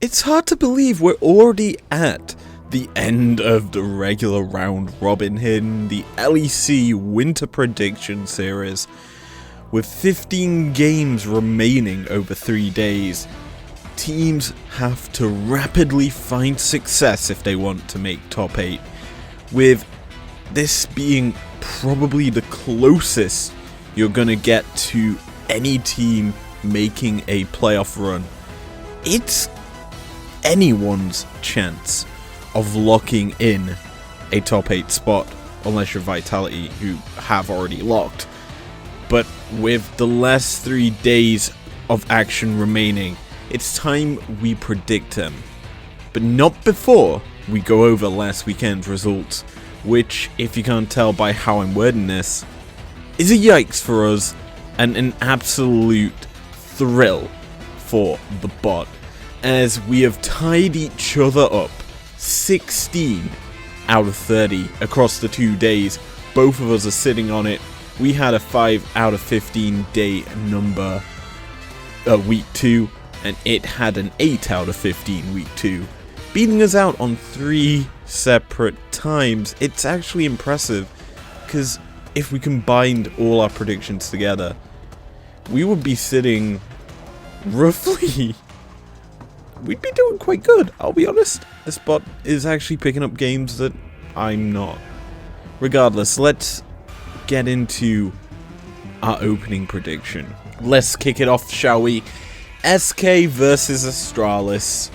It's hard to believe we're already at the end of the regular round robin in the LEC Winter Prediction Series. With 15 games remaining over 3 days, teams have to rapidly find success if they want to make top 8, with this being probably the closest you're gonna get to any team making a playoff run. It's anyone's chance of locking in a top 8 spot, unless you're Vitality, who have already locked. But with the last 3 days of action remaining, it's time we predict them. But not before we go over last weekend's results, which, if you can't tell by how I'm wording this, is a yikes for us and an absolute thrill for the bot, as we have tied each other up 16 out of 30 across the 2 days. Both of us are sitting on it. We had a 5 out of 15 day number week 2, and it had an 8 out of 15 week 2, beating us out on 3 separate times. It's actually impressive, because if we combined all our predictions together, we would be sitting roughly... we'd be doing quite good, I'll be honest. This bot is actually picking up games that I'm not. Regardless, let's get into our opening prediction. Let's kick it off, shall we? SK versus Astralis.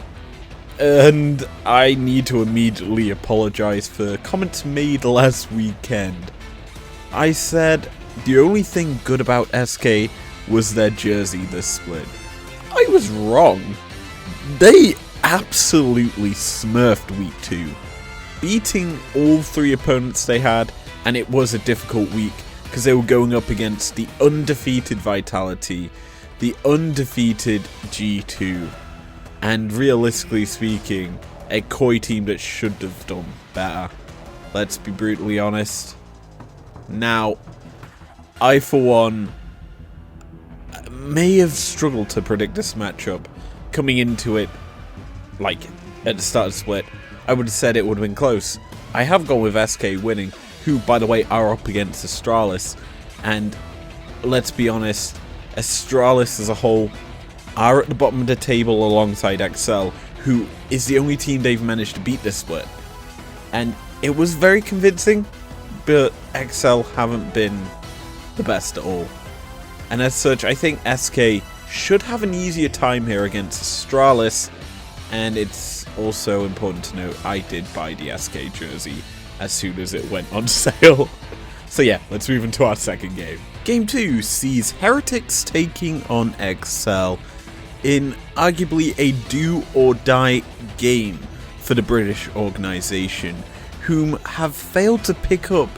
And I need to immediately apologize for comments made last weekend. I said the only thing good about SK was their jersey this split. I was wrong. They absolutely smurfed week 2, beating all 3 opponents they had, and it was a difficult week because they were going up against the undefeated Vitality, the undefeated G2, and realistically speaking, a Koi team that should have done better. Let's be brutally honest. Now, I for one may have struggled to predict this matchup. Coming into it, like, at the start of the split, I would have said it would have been close. I have gone with SK winning, who, by the way, are up against Astralis, and let's be honest, Astralis as a whole are at the bottom of the table alongside XL, who is the only team they've managed to beat this split. And it was very convincing, but XL haven't been the best at all. And as such, I think SK should have an easier time here against Astralis, and it's also important to note I did buy the SK jersey as soon as it went on sale. So yeah, let's move into our second game. Game 2 sees Heretics taking on XL in arguably a do-or-die game for the British organisation, whom have failed to pick up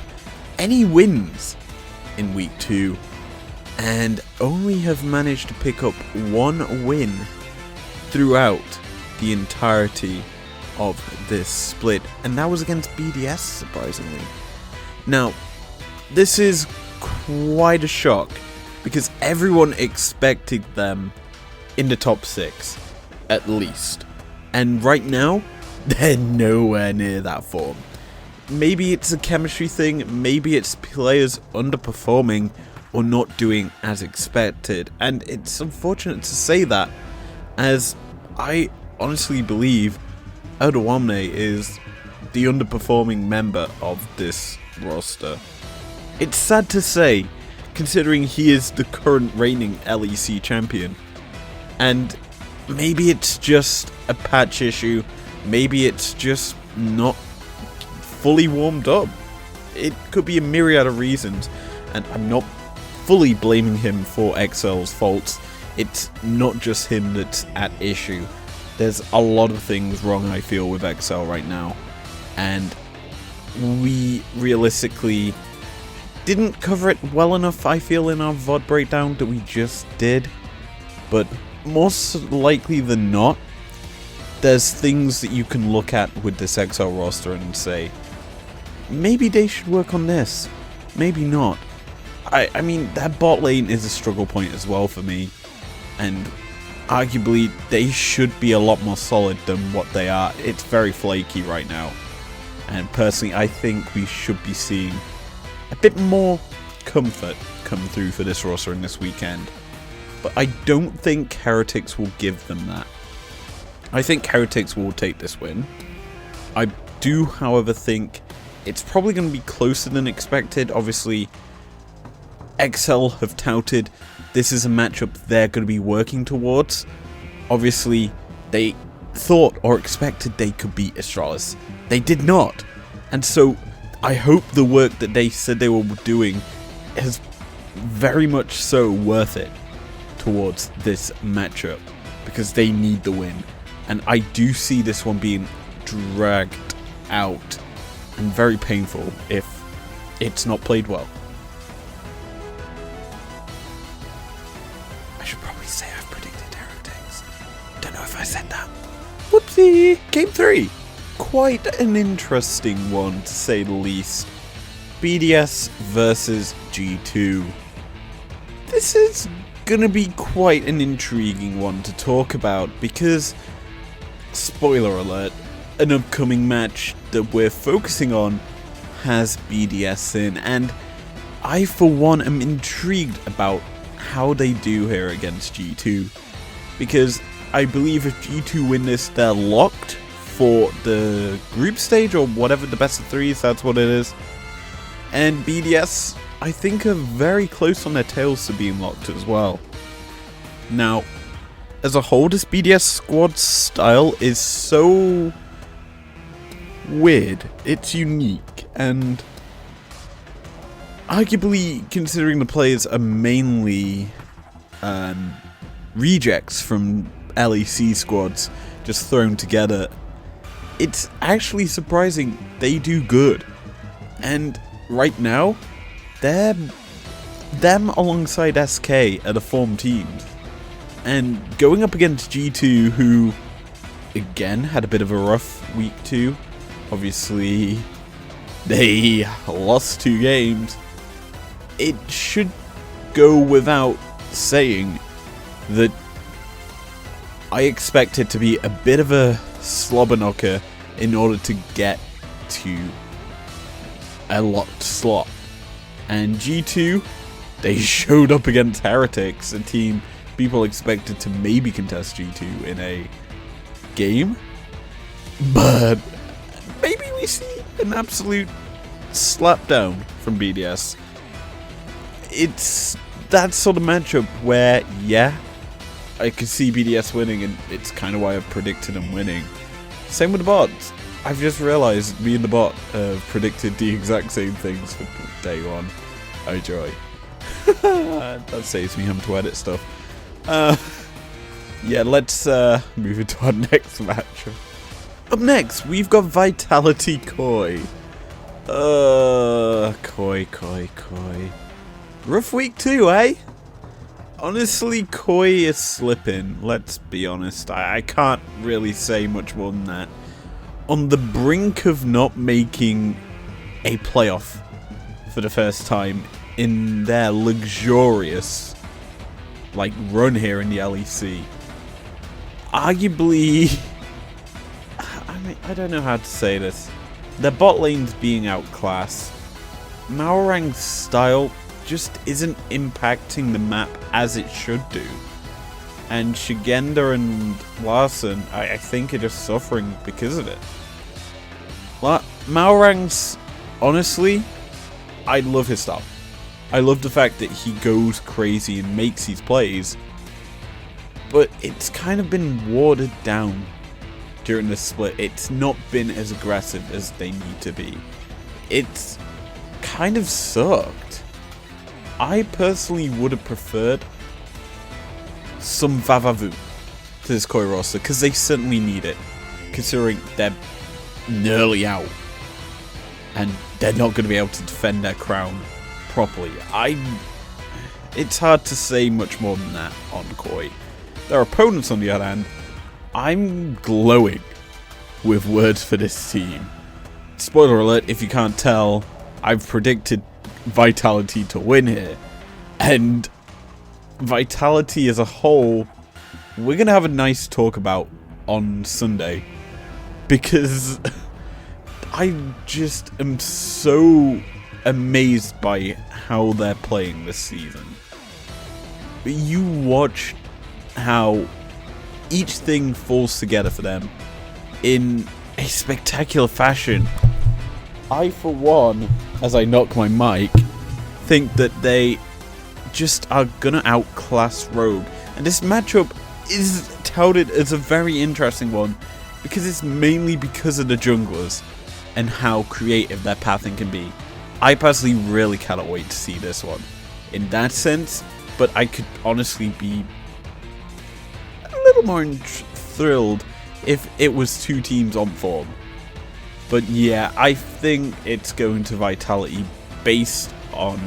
any wins in week 2, and only have managed to pick up 1 win throughout the entirety of this split, and that was against BDS, surprisingly. Now, this is quite a shock, because everyone expected them in the top 6, at least. And right now, they're nowhere near that form. Maybe it's a chemistry thing, maybe it's players underperforming or not doing as expected, and it's unfortunate to say that, as I honestly believe Odawamne is the underperforming member of this roster. It's sad to say, considering he is the current reigning LEC champion, and maybe it's just a patch issue, maybe it's just not fully warmed up. It could be a myriad of reasons, and I'm not fully blaming him for XL's faults. It's not just him that's at issue. There's a lot of things wrong, I feel, with XL right now, and we realistically didn't cover it well enough, I feel, in our VOD breakdown that we just did. But most likely than not, there's things that you can look at with this XL roster and say, maybe they should work on this, maybe not. I mean, that bot lane is a struggle point as well for me, and arguably they should be a lot more solid than what they are. It's very flaky right now. And personally, I think we should be seeing a bit more comfort come through for this roster in this weekend. But I don't think Heretics will give them that. I think Heretics will take this win. I do, however, think it's probably going to be closer than expected. Obviously, XL have touted this is a matchup they're going to be working towards. Obviously, they thought or expected they could beat Astralis. They did not. And so, I hope the work that they said they were doing is very much so worth it towards this matchup, because they need the win. And I do see this one being dragged out and very painful if it's not played well. I should probably say I've predicted Heretics. Don't know if I said that. Whoopsie! Game 3. Quite an interesting one, to say the least. BDS versus G2. This is gonna be quite an intriguing one to talk about, because, spoiler alert, an upcoming match that we're focusing on has BDS in, and I for one am intrigued about how they do here against G2, because I believe if G2 win this, they're locked for the group stage, or whatever, the best of threes, that's what it is. And BDS, I think, are very close on their tails to being locked as well. Now, as a whole, this BDS squad style is so weird. It's unique, and arguably, considering the players are mainly rejects from LEC squads just thrown together, it's actually surprising they do good. And right now, them alongside SK are the form teams. And going up against G2, who, again, had a bit of a rough week too. Obviously, they lost 2 games. It should go without saying that I expect it to be a bit of a slobber knocker in order to get to a locked slot. And G2, they showed up against Heretics, a team people expected to maybe contest G2 in a game. But maybe we see an absolute slapdown from BDS. It's that sort of matchup where, yeah, I could see BDS winning, and it's kind of why I've predicted them winning. Same with the bots. I've just realised me and the bot have predicted the exact same things for day 1. Oh joy. That saves me having to edit stuff. Yeah, let's move into our next match. Up next, we've got Vitality Koi. Koi. Rough week 2, eh? Honestly, Koi is slipping, let's be honest. I can't really say much more than that. On the brink of not making a playoff for the first time in their luxurious run here in the LEC. Arguably, I don't know how to say this. Their bot lane's being outclassed. Maorang's style just isn't impacting the map as it should do. And Shigenda and Larson, I think, are just suffering because of it. Maorang's, honestly, I love his style. I love the fact that he goes crazy and makes these plays, but it's kind of been watered down during the split. It's not been as aggressive as they need to be. It's kind of sucked. I personally would have preferred some Vavavu to this Koi roster, because they certainly need it, considering they're nearly out and they're not going to be able to defend their crown properly. It's hard to say much more than that on Koi. Their opponents, on the other hand, I'm glowing with words for this team. Spoiler alert, if you can't tell, I've predicted Vitality to win here. And Vitality as a whole, we're going to have a nice talk about on Sunday, because I just am so amazed by how they're playing this season. You watch how each thing falls together for them in a spectacular fashion. I, for one, as I knock my mic, think that they just are gonna outclass Rogue. And this matchup is touted as a very interesting one, because it's mainly because of the junglers and how creative their pathing can be. I personally really cannot wait to see this one in that sense, but I could honestly be a little more thrilled if it was two teams on form. But yeah, I think it's going to Vitality based on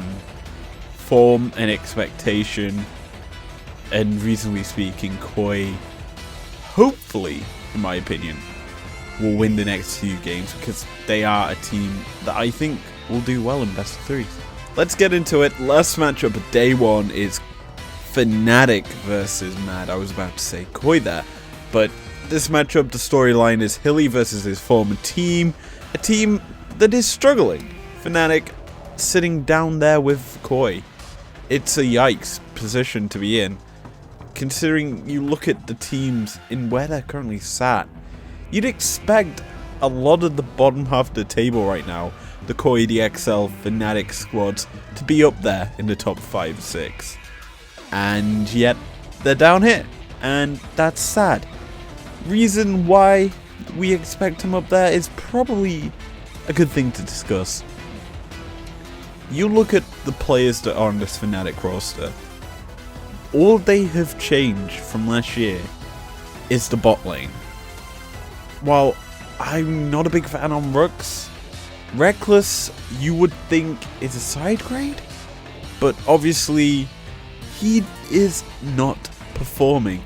form and expectation, and reasonably speaking, Koi, hopefully, in my opinion, will win the next few games, because they are a team that I think will do well in best of threes. Let's get into it. Last matchup of day one is Fnatic versus Mad. I was about to say Koi there, but this matchup, the storyline is Hilly versus his former team, a team that is struggling. Fnatic sitting down there with Koi. It's a yikes position to be in, considering you look at the teams in where they're currently sat. You'd expect a lot of the bottom half of the table right now, the Koi, the XL, Fnatic squads, to be up there in the top 5-6. And yet, they're down here, and that's sad. Reason why we expect them up there is probably a good thing to discuss. You look at the players that are on this Fnatic roster, all they have changed from last year is the bot lane. While I'm not a big fan on Rux, Reckless you would think is a side grade, but obviously he is not performing.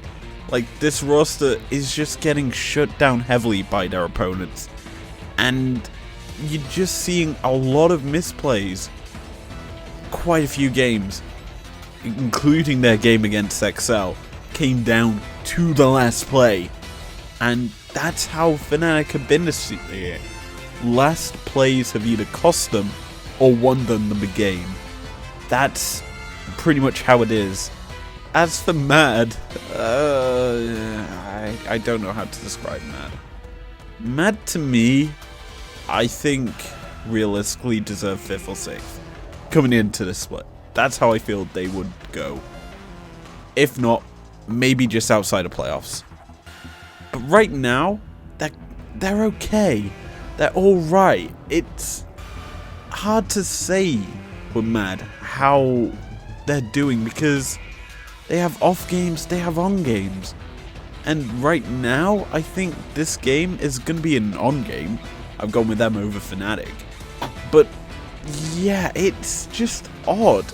Like, this roster is just getting shut down heavily by their opponents, and you're just seeing a lot of misplays. Quite a few games, including their game against XL, came down to the last play, and that's how Fnatic have been this year. Last plays have either cost them or won them the game. That's pretty much how it is. As for Mad, I don't know how to describe Mad. Mad to me, I think realistically deserve 5th or 6th coming into the split. That's how I feel they would go. If not, maybe just outside of playoffs. But right now, they're okay. They're alright. It's hard to say with Mad how they're doing, because they have off games, they have on games. And right now, I think this game is going to be an on game. I've gone with them over Fnatic. But yeah, it's just odd.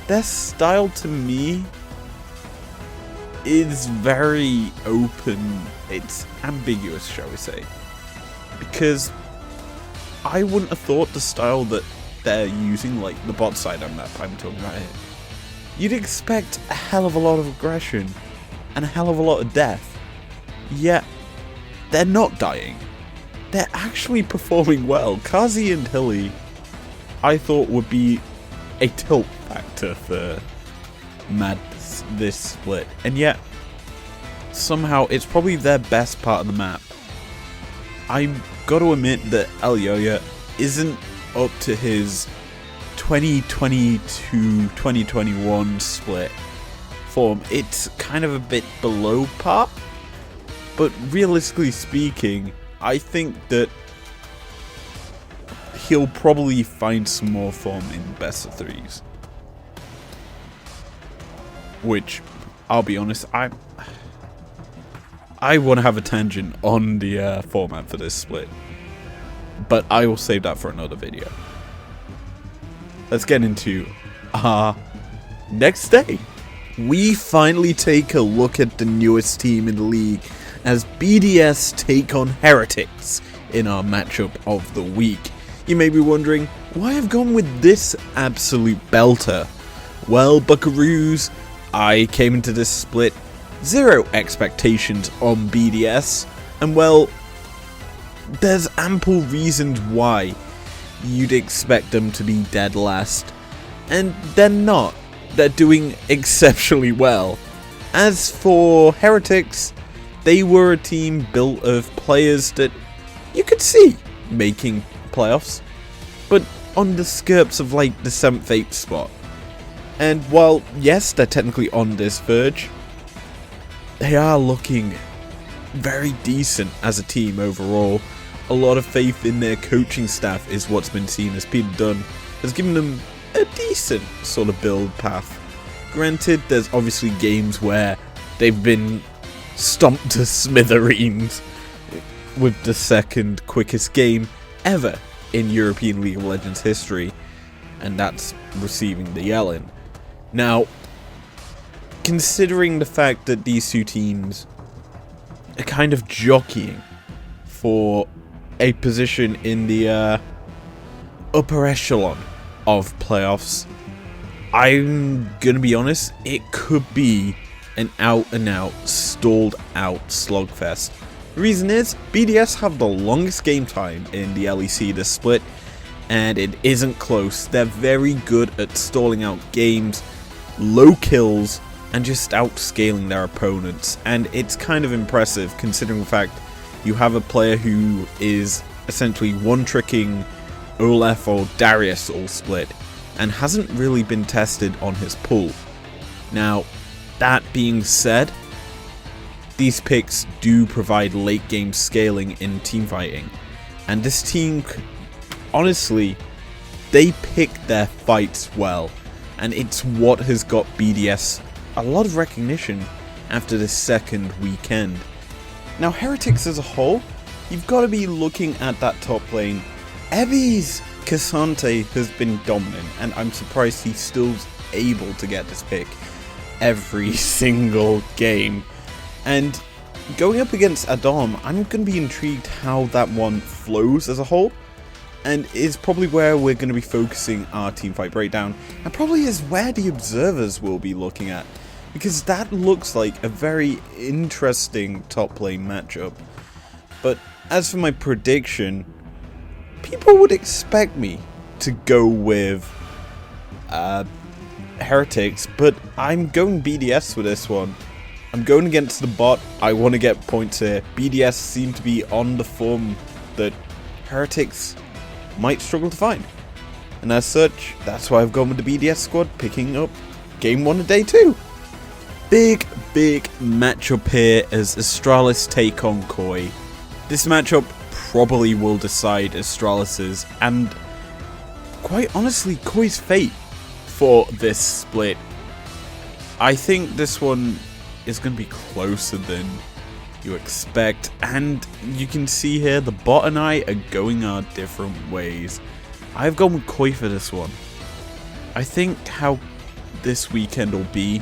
Their style to me is very open. It's ambiguous, shall we say. Because I wouldn't have thought the style that they're using, like the bot side on that I'm talking about here, you'd expect a hell of a lot of aggression and a hell of a lot of death. Yet, they're not dying. They're actually performing well. Kazi and Hilly, I thought, would be a tilt factor for Mad this split. And yet, somehow, it's probably their best part of the map. I've got to admit that Elyoya isn't up to his 2020-2021 split form. It's kind of a bit below par, but realistically speaking, I think that he'll probably find some more form in best of threes. Which, I'll be honest, I want to have a tangent on the format for this split, but I will save that for another video. Let's get into our next day. We finally take a look at the newest team in the league as BDS take on Heretics in our matchup of the week. You may be wondering why I've gone with this absolute belter. Well, buckaroos, I came into this split zero expectations on BDS, and well, there's ample reasons why you'd expect them to be dead last, and they're not. They're doing exceptionally well. As for Heretics, they were a team built of players that you could see making playoffs, but on the skirts of like the 7th, 8th spot. And while, yes, they're technically on this verge, they are looking very decent as a team overall. A lot of faith in their coaching staff is what's been seen, as Peter Dunn has given them a decent sort of build path. Granted, there's obviously games where they've been stomped to smithereens, with the 2nd quickest game ever in European League of Legends history, and that's receiving the Yellen. Now, considering the fact that these two teams are kind of jockeying for a position in the upper echelon of playoffs, I'm gonna be honest, it could be an out-and-out, stalled-out slugfest. The reason is, BDS have the longest game time in the LEC this split, and it isn't close. They're very good at stalling out games, low kills, and just outscaling their opponents, and it's kind of impressive considering the fact you have a player who is essentially one-tricking Olaf or Darius all split, and hasn't really been tested on his pull. Now, that being said, these picks do provide late game scaling in teamfighting, and this team, honestly, they pick their fights well, and it's what has got BDS a lot of recognition after the 2nd weekend. Now, Heretics as a whole, you've got to be looking at that top lane. Ebi's Cassante has been dominant, and I'm surprised he's still able to get this pick every single game. And going up against Adam, I'm going to be intrigued how that one flows as a whole, and is probably where we're going to be focusing our teamfight breakdown, and probably is where the observers will be looking at, because that looks like a very interesting top lane matchup. But as for my prediction, people would expect me to go with Heretics, but I'm going BDS for this one. I'm going against the bot. I want to get points here. BDS seem to be on the form that Heretics might struggle to find, and as such, that's why I've gone with the BDS squad, picking up game 1 of day 2. Big matchup here as Astralis take on Koi. This matchup probably will decide Astralis's, and quite honestly, Koi's fate for this split. I think this one is going to be closer than you expect, and you can see here the bot and I are going our different ways. I've gone with Koi for this one. I think how this weekend will be,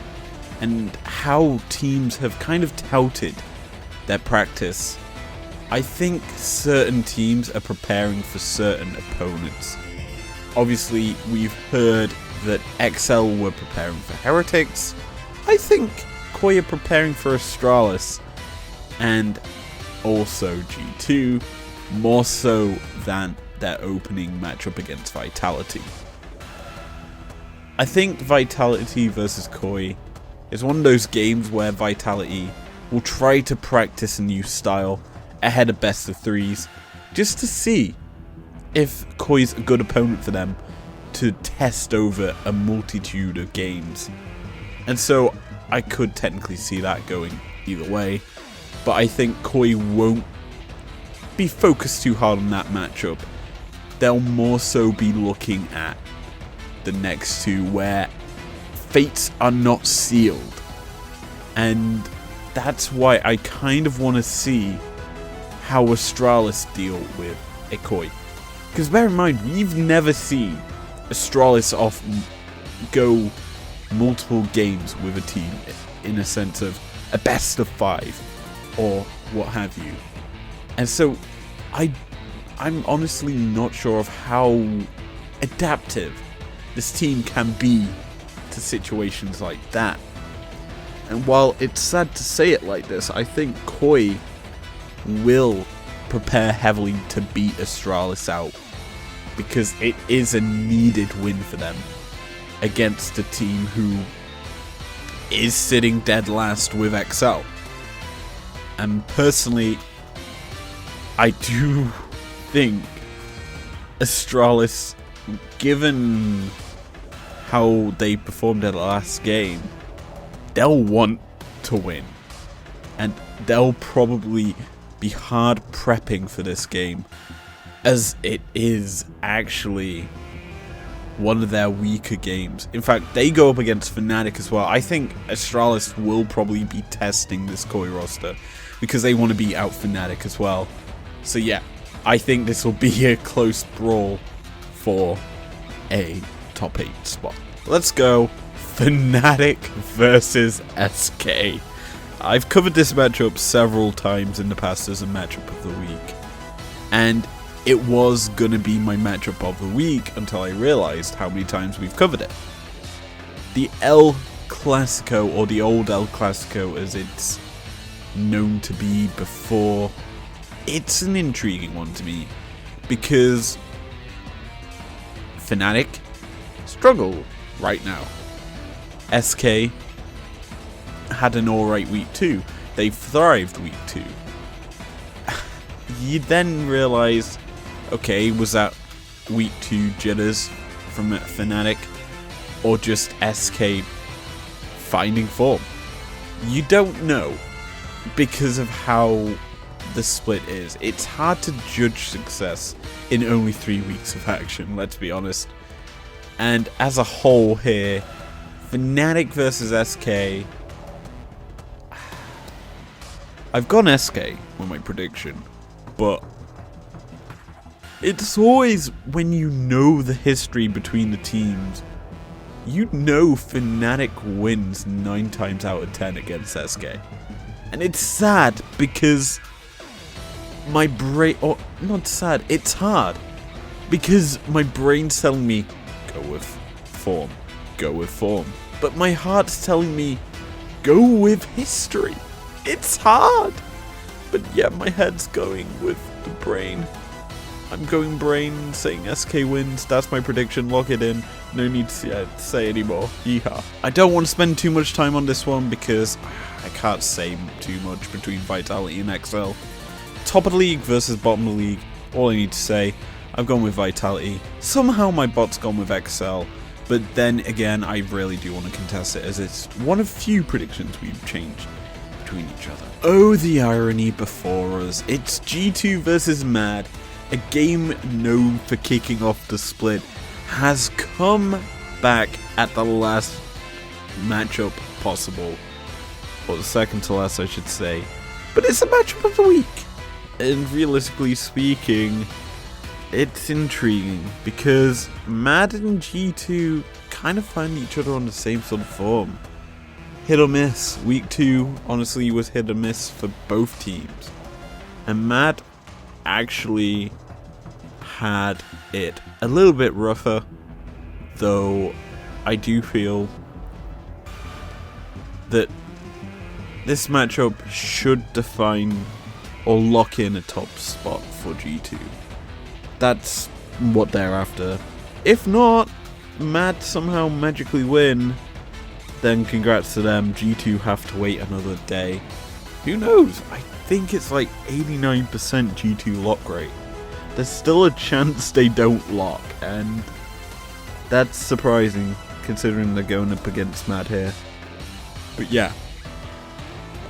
and how teams have kind of touted their practice, I think certain teams are preparing for certain opponents. Obviously, we've heard that XL were preparing for Heretics. I think Koi are preparing for Astralis, and also G2, more so than their opening matchup against Vitality. I think Vitality versus Koi is one of those games where Vitality will try to practice a new style ahead of best of 3s, just to see if Koi's a good opponent for them to test over a multitude of games. And so I could technically see that going either way, but I think Koi won't be focused too hard on that matchup. They'll more so be looking at the next two where fates are not sealed, and that's why I kind of want to see how Astralis deal with a Koi. Because bear in mind, we've never seen Astralis go multiple games with a team in a sense of a best of 5 or what have you. And so I'm honestly not sure of how adaptive this team can be to situations like that. And while it's sad to say it like this, I think Koi will prepare heavily to beat Astralis out, because it is a needed win for them against a team who is sitting dead last with XL. And personally, I do think Astralis, given how they performed at the last game, they'll want to win. And they'll probably be hard prepping for this game, as it is actually one of their weaker games. In fact, they go up against Fnatic as well. I think Astralis will probably be testing this Koi roster because they want to beat out Fnatic as well. So yeah, I think this will be a close brawl for a top 8 spot. Let's go Fnatic versus SK. I've covered this matchup several times in the past as a matchup of the week, and it was going to be my matchup of the week until I realized how many times we've covered it. The El Clasico, or the old El Clasico as it's known to be before, it's an intriguing one to me, because Fnatic struggle right now. SK had an alright week 2. They thrived week 2. You then realise, okay, was that week 2 jitters from Fnatic, or just SK finding form? You don't know, because of how the split is. It's hard to judge success in only 3 weeks of action, let's be honest. And as a whole here, Fnatic versus SK, I've gone SK with my prediction, but it's always, when you know the history between the teams, you know Fnatic wins 9 times out of 10 against SK. And it's sad because my brain, or not sad, it's hard, because my brain's telling me, go with form, go with form. But my heart's telling me, go with history. It's hard. But yeah, my head's going with the brain. I'm going brain, saying SK wins. That's my prediction. Lock it in. No need to say anymore. Yeehaw. I don't want to spend too much time on this one because I can't say too much between Vitality and XL. Top of the league versus bottom of the league. All I need to say, I've gone with Vitality. Somehow my bot's gone with XL. But then again, I really do want to contest it, as it's one of few predictions we've changed between each other. Oh, the irony before us. It's G2 versus Mad. A game known for kicking off the split has come back at the last matchup possible. Or the second to last, I should say. But it's a matchup of the week. And realistically speaking, it's intriguing because Mad and G2 kind of find each other on the same sort of form. Hit or miss. Week 2 honestly was hit or miss for both teams. And Mad actually had it a little bit rougher, though I do feel that this matchup should define or lock in a top spot for G2. That's what they're after. If not, Mad somehow magically win, then congrats to them. G2 have to wait another day. Who knows? I think it's like 89% G2 lock rate. There's still a chance they don't lock, and that's surprising considering they're going up against Mad here. But yeah,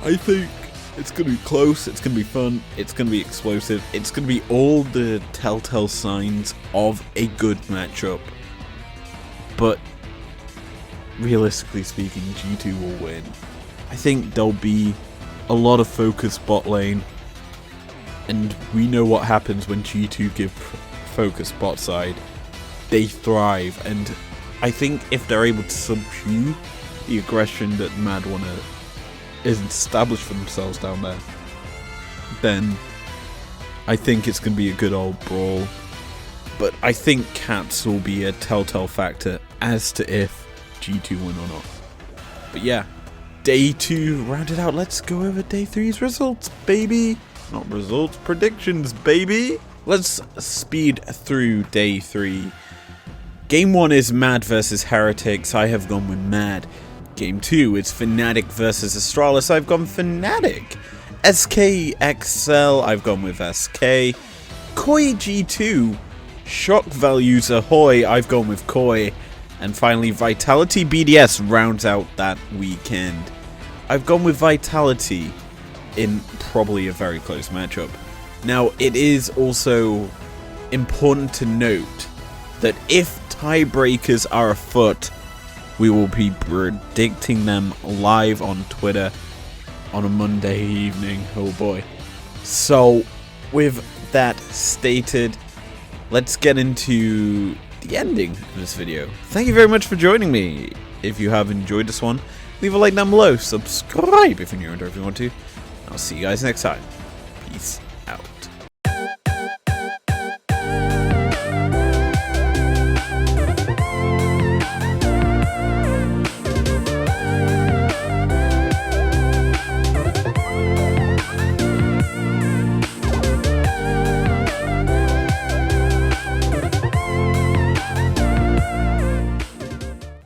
I think it's going to be close, it's going to be fun, it's going to be explosive, it's going to be all the telltale signs of a good matchup. But realistically speaking, G2 will win. I think there'll be a lot of focus bot lane, and we know what happens when G2 give focus bot side. They thrive, and I think if they're able to subdue the aggression that Mad wanna is established for themselves down there, then I think it's going to be a good old brawl. But I think Cats will be a telltale factor as to if G2 win or not. But yeah, day 2 rounded out. Let's go over day 3's results, baby. Not results, predictions, baby. Let's speed through day 3. Game 1 is Mad versus Heretics. I have gone with Mad. Game 2 is Fnatic versus Astralis. I've gone Fnatic. SKXL. I've gone with SK. Koi G2. Shock Values Ahoy. I've gone with Koi. And finally, Vitality BDS rounds out that weekend. I've gone with Vitality in probably a very close matchup. Now, it is also important to note that if tiebreakers are afoot, we will be predicting them live on Twitter on a Monday evening. Oh boy. So, with that stated, let's get into the ending of this video. Thank you very much for joining me. If you have enjoyed this one, leave a like down below, subscribe if you're new and if you want to. I'll see you guys next time. Peace out.